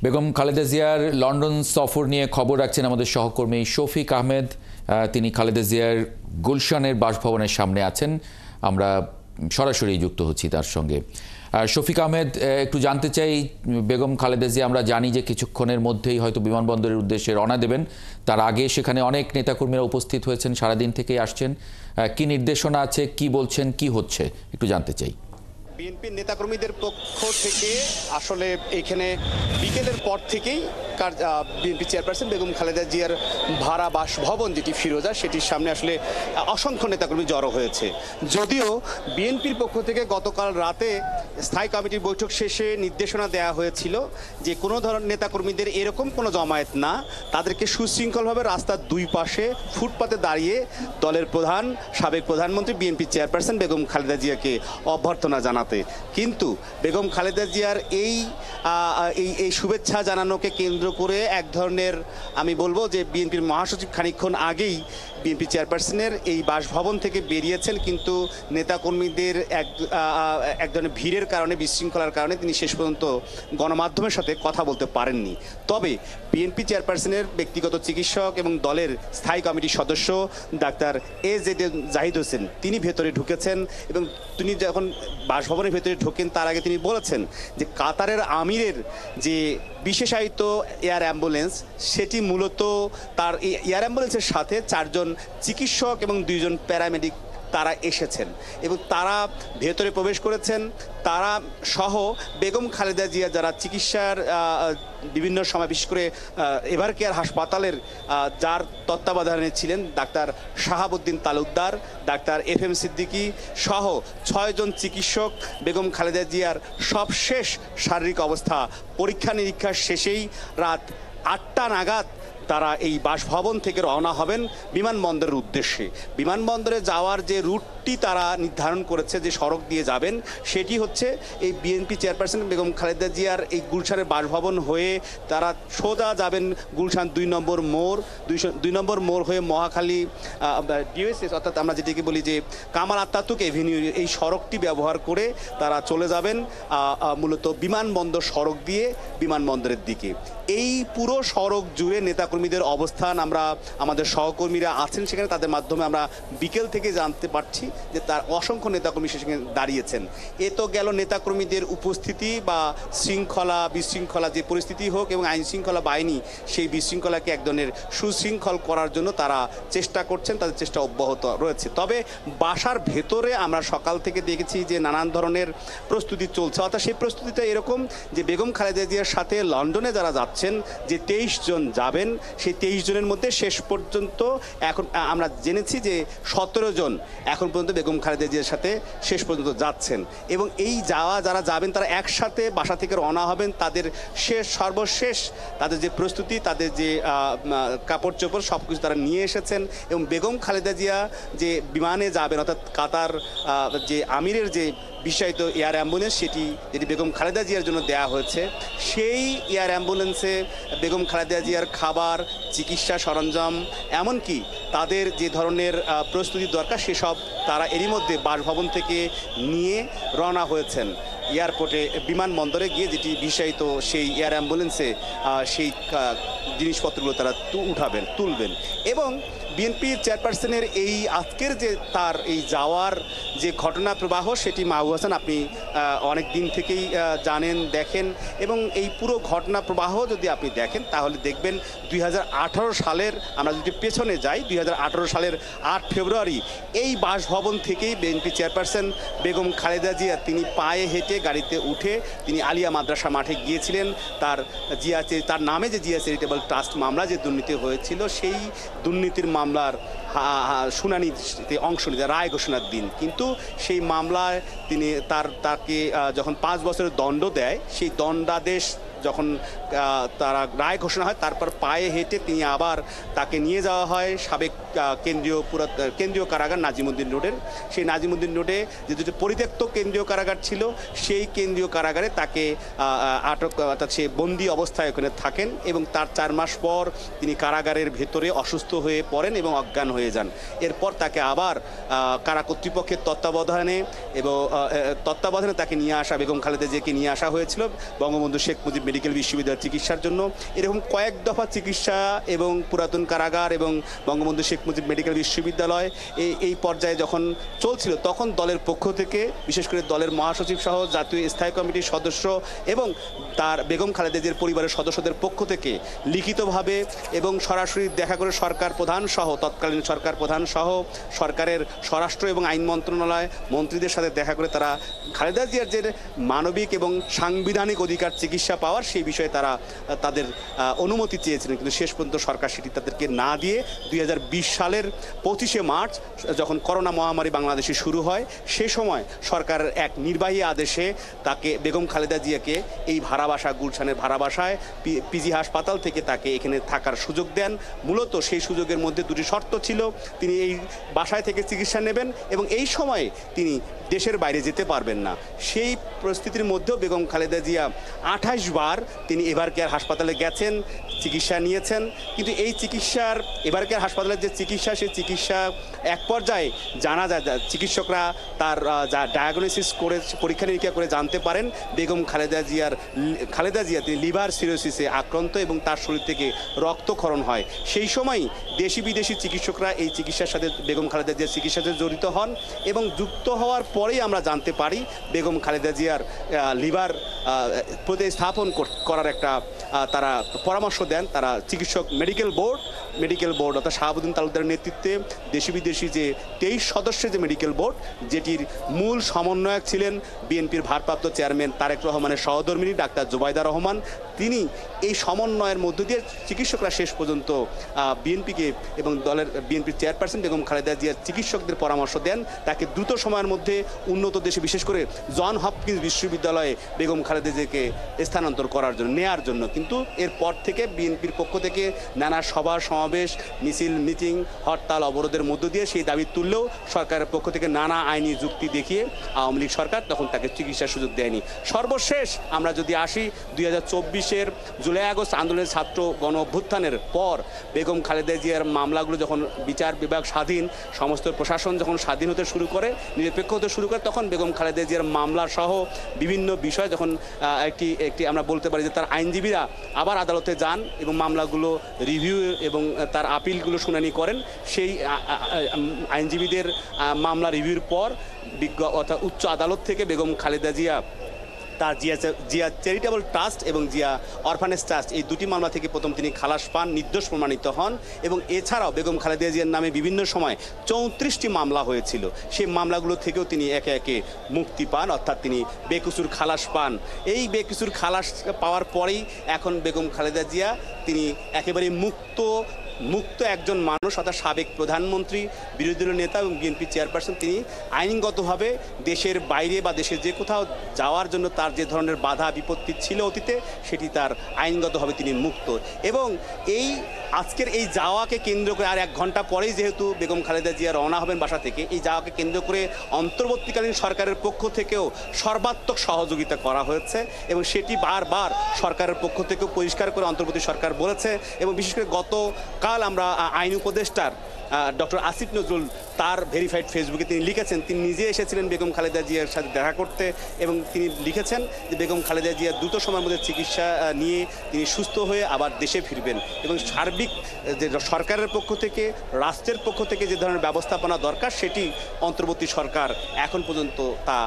বেগম খালেদা জিয়ার লন্ডন সফর নিয়ে খবর রাখছেন আমাদের সহকর্মী শফিক আহমেদ। তিনি খালেদা জিয়ার গুলশানের বাসভবনের সামনে আছেন। আমরা সরাসরি যুক্ত হচ্ছি তার সঙ্গে। শফিক আহমেদ, একটু জানতে চাই, বেগম খালেদা জিয়া আমরা জানি যে কিছুক্ষণের মধ্যেই হয়তো বিমানবন্দরের উদ্দেশ্যে রওনা দেবেন। তার আগে সেখানে অনেক নেতাকর্মীরা উপস্থিত হয়েছেন, সারাদিন থেকেই আসছেন। কি নির্দেশনা আছে, কি বলছেন, কি হচ্ছে একটু জানতে চাই। বিএনপির নেতাকর্মীদের পক্ষ থেকে আসলে এখানে বিকেলের পর থেকেই বিএনপি চেয়ারপারসন বেগম খালেদা জিয়ার ভাড়া বাসভবন যেটি ফিরোজা, সেটির সামনে আসলে অসংখ্য নেতাকর্মী জড়ো হয়েছে। যদিও বিএনপির পক্ষ থেকে গতকাল রাতে স্থায়ী কমিটির বৈঠক শেষে নির্দেশনা দেওয়া হয়েছিল যে কোনো ধরনের নেতাকর্মীদের এরকম কোনো জমায়েত না, তাদেরকে সুশৃঙ্খলভাবে রাস্তার দুই পাশে ফুটপাতে দাঁড়িয়ে দলের প্রধান, সাবেক প্রধানমন্ত্রী বিএনপি চেয়ারপারসন বেগম খালেদা জিয়াকে অভ্যর্থনা জানাতে। কিন্তু বেগম খালেদা জিয়ার এই শুভেচ্ছা জানানোকে কেন্দ্র করে এক ধরনের, আমি বলবো যে বিএনপির মহাসচিব খানিকক্ষণ আগেই বিএনপি চেয়ারপারসনের এই বাসভবন থেকে বেরিয়েছেন, কিন্তু নেতাকর্মীদের এক ধরনের ভিড়ের কারণে, বিশৃঙ্খলার কারণে তিনি শেষ পর্যন্ত গণমাধ্যমের সাথে কথা বলতে পারেননি। তবে বিএনপি চেয়ারপারসনের ব্যক্তিগত চিকিৎসক এবং দলের স্থায়ী কমিটির সদস্য ডাক্তার AZ জাহিদ হোসেন তিনি ভেতরে ঢুকেছেন এবং তিনি যখন বাসভবনের ভেতরে ঢোকেন তার আগে তিনি বলেছেন যে কাতারের আমিরের যে বিশেষায়িত এয়ার অ্যাম্বুলেন্স, সেটি মূলত তার এয়ার অ্যাম্বুলেন্সের সাথে 4 জন চিকিৎসক এবং 2 জন প্যারামেডিক তারা এসেছেন এবং তারা ভেতরে প্রবেশ করেছেন। তারা সহ বেগম খালেদা জিয়া যারা চিকিৎসার বিভিন্ন সময়, বিশেষ করে এভার কেয়ার হাসপাতালের যার তত্ত্বাবধানে ছিলেন doctor Shahabuddin Talukdar, doctor FM Siddiqui সহ 6 জন চিকিৎসক বেগম খালেদা জিয়ার সবশেষ শারীরিক অবস্থা পরীক্ষা নিরীক্ষার শেষেই রাত 8টা নাগাদ তারা এই বাসভবন থেকে রওনা হবেন বিমানবন্দরের উদ্দেশ্যে। বিমানবন্দরে যাওয়ার যে রুটটি তারা নির্ধারণ করেছে, যে সড়ক দিয়ে যাবেন, সেটি হচ্ছে এই বিএনপি চেয়ারপারসন বেগম খালেদা জিয়ার এই গুলশানের বাসভবন হয়ে তারা সোজা যাবেন গুলশান 2 নম্বর মোড়, 2 নম্বর মোড় হয়ে মহাখালী DOSS, অর্থাৎ আমরা যেটিকে বলি যে কামাল আতাতুর্ক এভিনিউ, এই সড়কটি ব্যবহার করে তারা চলে যাবেন মূলত বিমানবন্দর সড়ক দিয়ে বিমানবন্দরের দিকে। এই পুরো সড়ক জুড়ে নেতাকর্মীদের অবস্থান, আমরা আমাদের সহকর্মীরা আছেন সেখানে, তাদের মাধ্যমে আমরা বিকেল থেকে জানতে পারছি যে তার অসংখ্য নেতাকর্মী সেখানে দাঁড়িয়েছেন। এ তো গেল নেতাকর্মীদের উপস্থিতি বা শৃঙ্খলা বিশৃঙ্খলা যে পরিস্থিতি হোক, এবং আইন শৃঙ্খলা বাহিনী সেই বিশৃঙ্খলাকে এক ধরনের সুশৃঙ্খল করার জন্য তারা চেষ্টা করছেন, তাদের চেষ্টা অব্যাহত রয়েছে। তবে বাসার ভেতরে আমরা সকাল থেকে দেখেছি যে নানান ধরনের প্রস্তুতি চলছে, অর্থাৎ সেই প্রস্তুতিটা এরকম যে বেগম খালেদা জিয়ার সাথে লন্ডনে যারা যাচ্ছেন, যে 23 জন যাবেন, সেই 23 জনের মধ্যে শেষ পর্যন্ত এখন আমরা জেনেছি যে 17 জন এখন পর্যন্ত বেগম খালেদা জিয়ার সাথে শেষ পর্যন্ত যাচ্ছেন। এবং এই যারা যাবেন তারা একসাথে বাসা থেকে রওনা হবেন। তাদের সর্বশেষ তাদের যে প্রস্তুতি, তাদের যে কাপড় চোপড় সব কিছু তারা নিয়ে এসেছেন। এবং বেগম খালেদা জিয়া যে বিমানে যাবেন, অর্থাৎ কাতার যে আমিরের যে বিশেষায়িত এয়ার অ্যাম্বুলেন্স, যেটি বেগম খালেদা জিয়ার জন্য দেয়া হয়েছে, সেই এয়ার অ্যাম্বুলেন্সে বেগম খালেদা জিয়ার খাবার, চিকিৎসা সরঞ্জাম, এমনকি তাদের যে ধরনের প্রস্তুতি দরকার সেসব তারা এরই মধ্যে বাসভবন থেকে নিয়ে রওনা হয়েছেন এয়ারপোর্টে, বিমানবন্দরে গিয়ে যেটি বিশেষায়িত সেই এয়ার অ্যাম্বুলেন্সে সেই জিনিসপত্রগুলো তারা তুলবেন। এবং বিএনপি চেয়ারপারসনের এই আজকের যে তার এই যাওয়ার যে ঘটনা প্রবাহ, সেটি মাহবুব হাসান আপনি অনেক দিন থেকেই জানেন, দেখেন, এবং এই পুরো ঘটনা প্রবাহ যদি আপনি দেখেন তাহলে দেখবেন 2018 সালের, আমরা যদি পেছনে যাই, 2018 সালের 8 ফেব্রুয়ারি এই বাসভবন থেকেই বিএনপি চেয়ারপারসন বেগম খালেদা জিয়া তিনি পায়ে হেঁটে গাড়িতে উঠে তিনি আলিয়া মাদ্রাসা মাঠে গিয়েছিলেন। তার নামে যে জিয়া চ্যারিটেবল ট্রাস্ট মামলা যে দুর্নীতি হয়েছিল, সেই দুর্নীতির মামলার শুনানিতে অংশ নিতে রায় ঘোষণার দিন। কিন্তু সেই মামলায় তাকে যখন 5 বছরের দণ্ড দেয়, সেই দণ্ডাদেশ যখন তারা রায় ঘোষণা হয়, তারপর পায়ে হেঁটে তিনি আবার তাকে নিয়ে যাওয়া হয় সাবেক কেন্দ্রীয় কারাগার নাজিমুদ্দিন রোডের, সেই নাজিমুদ্দিন রোডে যে দুটি পরিত্যক্ত কেন্দ্রীয় কারাগার ছিল, সেই কেন্দ্রীয় কারাগারে তাকে আটক, অর্থাৎ সে বন্দি অবস্থায় ওখানে থাকেন এবং তার 4 মাস পর তিনি কারাগারের ভেতরে অসুস্থ হয়ে পড়েন এবং অজ্ঞান হয়ে যান। এরপর তাকে আবার কারা কর্তৃপক্ষের তত্ত্বাবধানে তাকে নিয়ে আসা, বেগম খালেদা জিয়াকে নিয়ে আসা হয়েছিল বঙ্গবন্ধু শেখ মুজিব মেডিকেল বিশ্ববিদ্যালয়ের চিকিৎসার জন্য। এরকম কয়েক দফা চিকিৎসা এবং পুরাতন কারাগার এবং বঙ্গবন্ধু শেখ মুজিব মেডিকেল বিশ্ববিদ্যালয় এই পর্যায়ে যখন চলছিল, তখন দলের পক্ষ থেকে, বিশেষ করে দলের মহাসচিব সহ জাতীয় স্থায়ী কমিটির সদস্য এবং তার বেগম খালেদা জিয়ার পরিবারের সদস্যদের পক্ষ থেকে লিখিতভাবে এবং সরাসরি দেখা করে সরকার প্রধান সহ, তৎকালীন সরকার প্রধান সহ সরকারের স্বরাষ্ট্র এবং আইন মন্ত্রণালয় মন্ত্রীদের সাথে দেখা করে তারা খালেদা জিয়ার যে মানবিক এবং সাংবিধানিক অধিকার চিকিৎসা পাওয়ার, সেই বিষয়ে তাদের অনুমতি চেয়েছিলেন, কিন্তু শেষ পর্যন্ত সরকার সেটি তাদেরকে না দিয়ে 2020 সালের 25শে মার্চ যখন করোনা মহামারী বাংলাদেশে শুরু হয়, সে সময় সরকারের এক নির্বাহী আদেশে তাকে, বেগম খালেদা জিয়াকে, এই ভাড়াবাসা, গুলশানের ভাড়াবাসায় পিজি হাসপাতাল থেকে তাকে এখানে থাকার সুযোগ দেন। মূলত সেই সুযোগের মধ্যে দুটি শর্ত ছিল: তিনি এই বাসায় থেকে চিকিৎসা নেবেন এবং এই সময়ে তিনি দেশের বাইরে যেতে পারবেন না। সেই পরিস্থিতির মধ্যেও বেগম খালেদা জিয়া 28 বার তিনি এভার কেয়ার হাসপাতালে গেছেন, চিকিৎসা নিয়েছেন, কিন্তু এই চিকিৎসার, এভার কেয়ার হাসপাতালের যে চিকিৎসা, সেই চিকিৎসা এক পর্যায়ে জানা যায়, চিকিৎসকরা তার যা ডায়াগনোসিস করে, পরীক্ষা নিরীক্ষা করে জানতে পারেন বেগম খালেদা জিয়া তিনি লিভার সিরোসিসে আক্রান্ত এবং তার শরীর থেকে রক্তক্ষরণ হয়। সেই সময়ই দেশি বিদেশি চিকিৎসকরা এই চিকিৎসার সাথে, বেগম খালেদা জিয়ার চিকিৎসার সাথে জড়িত হন এবং যুক্ত হওয়ার পরেই আমরা জানতে পারি বেগম খালেদা জিয়ার লিভার প্রতিস্থাপন করার একটা তারা পরামর্শ দেন। তারা চিকিৎসক মেডিকেল বোর্ড অর্থাৎ শাহাবুদ্দিন তালুকদারের নেতৃত্বে দেশি বিদেশি যে 23 সদস্যের যে মেডিকেল বোর্ড, যেটির মূল সমন্বয়ক ছিলেন বিএনপির ভারপ্রাপ্ত চেয়ারম্যান তারেক রহমানের সহধর্মিণী ডাক্তার জুবাইদা রহমান, তিনি এই সমন্বয়ের মধ্য দিয়ে চিকিৎসকরা শেষ পর্যন্ত বিএনপিকে এবং বিএনপির চেয়ারপারসন বেগম খালেদা জিয়ার চিকিৎসকদের পরামর্শ দেন তাকে দ্রুত সময়ের মধ্যে উন্নত দেশে, বিশেষ করে জন হপকিন্স বিশ্ববিদ্যালয়ে বেগম খালেদা জিয়াকে স্থানান্তর করার জন্য, নেয়ার জন্য। কিন্তু এরপর থেকে বিএনপির পক্ষ থেকে নানা সভা সমাবেশ, মিটিং, হরতাল, অবরোধের মধ্য দিয়ে সেই দাবি তুললেও সরকারের পক্ষ থেকে নানা আইনি যুক্তি দেখিয়ে আওয়ামী লীগ সরকার তখন তাকে চিকিৎসার সুযোগ দেয়নি। সর্বশেষ আমরা যদি আসি 2024-এর জুলাই আগস্ট আন্দোলনের ছাত্র গণ অভ্যুত্থানের পর বেগম খালেদা জিয়ার মামলাগুলো যখন বিচার বিভাগ স্বাধীন, সমস্ত প্রশাসন যখন স্বাধীন হতে শুরু করে, নিরপেক্ষ হতে শুরু করে, তখন বেগম খালেদা জিয়ার মামলা সহ বিভিন্ন বিষয় যখন একটি আমরা বলতে পারি যে তার আইনজীবীরা আবার আদালতে যান এবং মামলাগুলো রিভিউ এবং তার আপিলগুলো শুনানি করেন, সেই আইনজীবীদের মামলা রিভিউর পর অর্থাৎ উচ্চ আদালত থেকে বেগম খালেদা জিয়া তার জিয়া চ্যারিটেবল ট্রাস্ট এবং জিয়া অরফানেজ ট্রাস্ট, এই দুটি মামলা থেকে প্রথম তিনি খালাস পান, নির্দোষ প্রমাণিত হন। এবং এছাড়াও বেগম খালেদা জিয়ার নামে বিভিন্ন সময় 34টি মামলা হয়েছিল, সেই মামলাগুলো থেকেও তিনি একে একে মুক্তি পান, অর্থাৎ তিনি বেকসুর খালাস পান। এই বেকসুর খালাস পাওয়ার পরেই এখন বেগম খালেদা জিয়া তিনি একেবারে মুক্ত একজন মানুষ, অর্থাৎ সাবেক প্রধানমন্ত্রী, বিরোধী দলীয় নেতা এবং বিএনপি চেয়ারপারসন। তিনি আইনগতভাবে দেশের বাইরে বা দেশের যে কোথাও যাওয়ার জন্য তার যে ধরনের বাধা বিপত্তি ছিল অতীতে, সেটি তার আইনগতভাবে তিনি মুক্ত। এবং আজকের এই যাওয়াকে কেন্দ্র করে আর 1 ঘন্টা পরেই যেহেতু বেগম খালেদা জিয়া রওনা হবেন বাসা থেকে, এই যাওয়াকে কেন্দ্র করে অন্তর্বর্তীকালীন সরকারের পক্ষ থেকেও সর্বাত্মক সহযোগিতা করা হয়েছে এবং সেটি বারবার সরকারের পক্ষ থেকেও পরিষ্কার করে অন্তর্বর্তী সরকার বলেছে। এবং বিশেষ করে গতকাল আমরা আইন উপদেষ্টার ডক্টর আসিফ নজরুল তার ভেরিফাইড ফেসবুকে তিনি লিখেছেন, তিনি নিজে এসেছিলেন বেগম খালেদা জিয়ার সাথে দেখা করতে এবং তিনি লিখেছেন যে বেগম খালেদা জিয়া দ্রুত সময়ের মধ্যে চিকিৎসা নিয়ে তিনি সুস্থ হয়ে আবার দেশে ফিরবেন এবং সার্বিক যে সরকারের পক্ষ থেকে, রাষ্ট্রের পক্ষ থেকে যে ধরনের ব্যবস্থাপনা দরকার, সেটি অন্তর্বর্তী সরকার এখন পর্যন্ত তা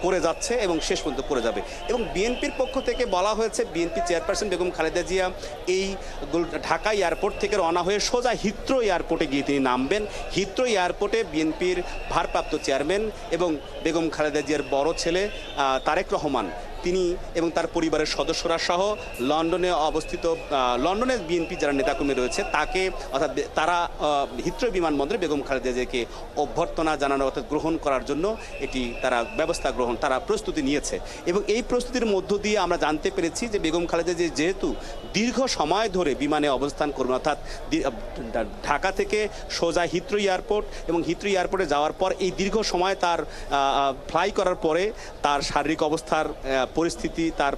করে যাচ্ছে এবং শেষ পর্যন্ত করে যাবে। এবং বিএনপির পক্ষ থেকে বলা হয়েছে, বিএনপি চেয়ারপারসন বেগম খালেদা জিয়া এই ঢাকা এয়ারপোর্ট থেকে রওনা হয়ে সোজা হিথ্রো এয়ারপোর্টে গিয়ে তিনি নামবেন। হিথ্রো এয়ারপোর্টে বিএনপির ভারপ্রাপ্ত চেয়ারম্যান এবং বেগম খালেদা জিয়ার বড় ছেলে তারেক রহমান, তিনি এবং তার পরিবারের সদস্যরা সহ লন্ডনে অবস্থিত লন্ডনের বিএনপি যারা নেতাকর্মী রয়েছে তাকে অর্থাৎ তারা হিথ্রো বিমানবন্দরে বেগম খালেদা জিয়াকে অভ্যর্থনা জানানো অর্থাৎ গ্রহণ করার জন্য এটি তারা ব্যবস্থা গ্রহণ তারা প্রস্তুতি নিয়েছে এবং এই প্রস্তুতির মধ্য দিয়ে আমরা জানতে পেরেছি যে বেগম খালেদা জিয়া যেহেতু দীর্ঘ সময় ধরে বিমানে অবস্থান করবেন অর্থাৎ ঢাকা থেকে সোজা হিথ্রো এয়ারপোর্ট এবং হিথ্রো এয়ারপোর্টে যাওয়ার পর এই দীর্ঘ সময় তার ফ্লাই করার পরে তার শারীরিক অবস্থার পরিস্থিতি তার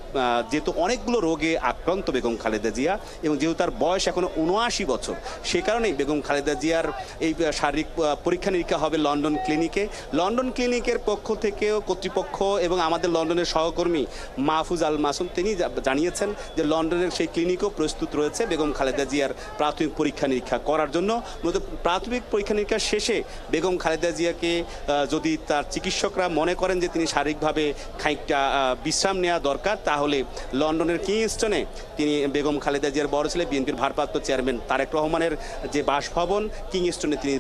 যেহেতু অনেকগুলো রোগে আক্রান্ত বেগম খালেদা জিয়া এবং যেহেতু তার বয়স এখনো ৭৯ বছর সে কারণেই বেগম খালেদা জিয়ার এই শারীরিক পরীক্ষা নিরীক্ষা হবে লন্ডন ক্লিনিকে। লন্ডন ক্লিনিকের পক্ষ থেকেও কর্তৃপক্ষ এবং আমাদের লন্ডনের সহকর্মী মাহফুজ আল মাসুম তিনি জানিয়েছেন যে লন্ডনের সেই ক্লিনিকও প্রস্তুত রয়েছে বেগম খালেদা জিয়ার প্রাথমিক পরীক্ষা নিরীক্ষা করার জন্য। মূলত প্রাথমিক পরীক্ষা নিরীক্ষা শেষে বেগম খালেদা জিয়াকে যদি তার চিকিৎসকরা মনে করেন যে তিনি শারীরিকভাবে খানিকটা বিশ্রাম নেওয়া দরকার তাহলে লন্ডনের কিংস্টনে তিনি বেগম খালেদা জিয়ার বড় ছেলে বিএনপির ভারপ্রাপ্ত চেয়ারম্যান তারেক রহমানের যে বাসভবন কিংস্টনে তিনি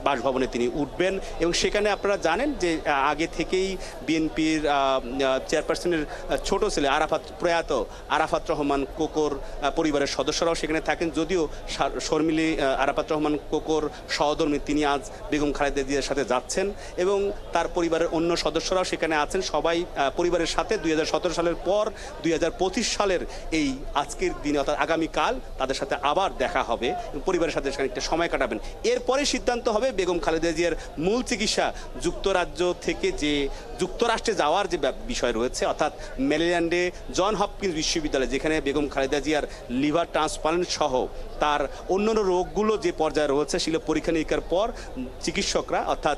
বাসভবনে তিনি উঠবেন এবং সেখানে আপনারা জানেন যে আগে থেকেই বিএনপির চেয়ারপারসনের ছোট ছেলে প্রয়াত আরাফাত রহমান কোকর পরিবারের সদস্যরাও সেখানে থাকেন যদিও শর্মিলী আরাফাত রহমান কোকর সহধর্মী তিনি আজ বেগম খালেদা জিয়ার সাথে যাচ্ছেন এবং তার পরিবারের অন্য সদস্যরাও সেখানে আছেন সবাই পরিবারের সাথে ২০১৭ সালের পর ২০২৫ সালের এই আজকের দিনে অর্থাৎ আগামীকাল তাদের সাথে আবার দেখা হবে পরিবারের সাথে খানিকটা সময় কাটাবেন। এরপরে সিদ্ধান্ত হবে বেগম খালেদা জিয়ার মূল চিকিৎসা যুক্তরাজ্য থেকে যে যুক্তরাষ্ট্রে যাওয়ার যে বিষয় রয়েছে অর্থাৎ মেরিল্যান্ডে জন হপকিন্স বিশ্ববিদ্যালয় যেখানে বেগম খালেদা জিয়ার লিভার ট্রান্সপ্লান্ট সহ তার অন্যান্য রোগগুলো যে পর্যায়ে রয়েছে সেগুলো পরীক্ষা নিরীক্ষার পর চিকিৎসকরা অর্থাৎ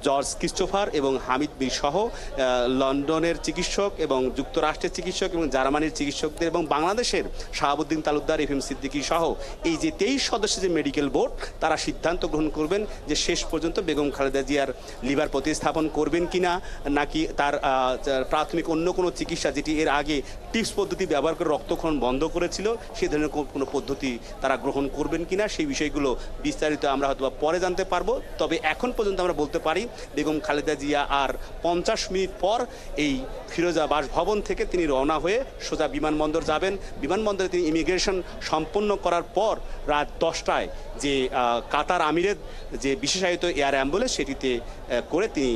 জর্জ ক্রিস্টোফার এবং হামিদ বীর সহ লন্ডনের চিকিৎসক এবং যুক্তরাষ্ট্রের চিকিৎসক এবং জার্মানির চিকিৎসকদের এবং বাংলাদেশের শাহাবুদ্দিন তালুকদার এফএম সিদ্দিকী সহ এই যে 23 সদস্যের যে মেডিকেল বোর্ড তারা সিদ্ধান্ত গ্রহণ করবেন যে শেষ পর্যন্ত বেগম খালেদা জিয়ার লিভার প্রতিস্থাপন করবেন কিনা নাকি তার প্রাথমিক অন্য কোনো চিকিৎসা যেটি এর আগে টিপস পদ্ধতি ব্যবহার করে রক্তক্ষরণ বন্ধ করেছিল সেই ধরনের কোনো পদ্ধতি তারা গ্রহণ করবেন কিনা সেই বিষয়গুলো বিস্তারিত আমরা হয়তো পরে জানতে পারবো। তবে এখন পর্যন্ত আমরা বলতে পারি বেগম খালেদা জিয়া আর 50 মিনিট পর এই ফিরোজা বাসভবন থেকে তিনি রওনা হয়ে সোজা বিমানবন্দর যাবেন। বিমানবন্দরে তিনি ইমিগ্রেশন সম্পন্ন করার পর রাত 10টায় যে কাতার আমিরের যে বিশেষায়িত এয়ার অ্যাম্বুলেন্স সেটিতে করে তিনি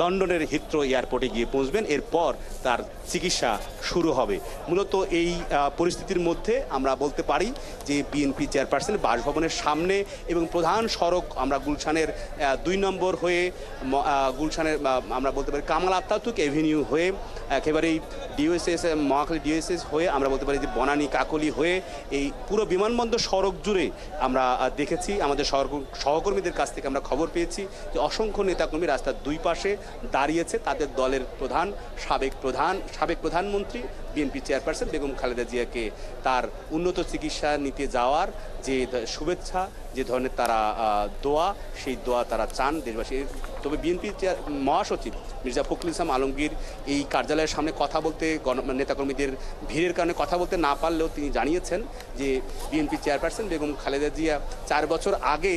লন্ডনের হিথ্রো এয়ারপোর্টে গিয়ে পৌঁছবেন। এরপর তার চিকিৎসা শুরু হবে। মূলত এই পরিস্থিতির মধ্যে আমরা বলতে পারি যে বিএনপি চেয়ারপারসন বাসভবনের সামনে এবং প্রধান সড়ক আমরা গুলশানের 2 নম্বর হয়ে গুলশানের আমরা বলতে পারি কামাল আতাতুর্ক এভিনিউ হয়ে একেবারেই ডিওএসএস মহাখালী ডিওএসএস হয়ে আমরা বলতে পারি যে বনানী কাকলি হয়ে এই পুরো বিমানবন্দর সড়ক জুড়ে আমরা দেখেছি আমাদের সহকর্মীদের কাছ থেকে আমরা খবর পেয়েছি যে অসংখ্য নেতাকর্মী রাস্তার দুই পাশে দাঁড়িয়েছে তাদের দলের প্রধান সাবেক প্রধানমন্ত্রী বিএনপি চেয়ারপারসন বেগম খালেদা জিয়াকে তার উন্নত চিকিৎসা নিতে যাওয়ার যে শুভেচ্ছা যে ধরনের তারা দোয়া সেই দোয়া তারা চান দেশবাসী। তবে বিএনপি মহাসচিব মির্জা ফখরুল ইসলাম আলমগীর এই কার্যালয়ের সামনে কথা বলতে নেতাকর্মীদের ভিড়ের কারণে কথা বলতে না পারলেও তিনি জানিয়েছেন যে বিএনপি চেয়ারপারসন বেগম খালেদা জিয়া 4 বছর আগে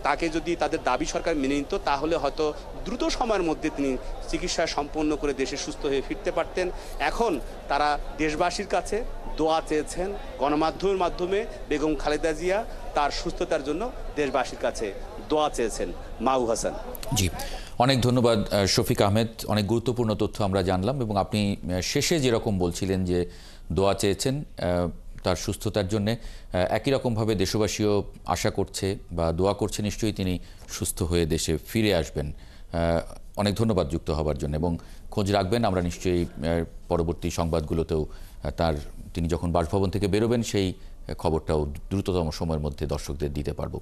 তাকে যদি তাদের দাবি সরকার মেনে নিত তাহলে হয়তো দ্রুত সময়ের মধ্যে তিনি চিকিৎসা সম্পন্ন করে দেশে সুস্থ হয়ে ফিরতে পারতেন। এখন তারা দেশবাসীর কাছে দোয়া চেয়েছেন গণমাধ্যমের মাধ্যমে বেগম খালেদা জিয়া তার সুস্থতার জন্য দেশবাসীর কাছে দোয়া চেয়েছেন। মাহু হাসান। জি, অনেক ধন্যবাদ শফিক আহমেদ। অনেক গুরুত্বপূর্ণ তথ্য আমরা জানলাম এবং আপনি শেষে যেরকম বলছিলেন যে দোয়া চেয়েছেন তার সুস্থতার জন্য একই রকমভাবে দেশবাসীও আশা করছে বা দোয়া করছে নিশ্চয়ই তিনি সুস্থ হয়ে দেশে ফিরে আসবেন। অনেক ধন্যবাদ যুক্ত হবার জন্য এবং খোঁজ রাখবেন। আমরা নিশ্চয়ই পরবর্তী সংবাদগুলোতেও তিনি যখন বাসভবন থেকে বেরোবেন সেই খবরটাও দ্রুততম সময়ের মধ্যে দর্শকদের দিতে পারবো।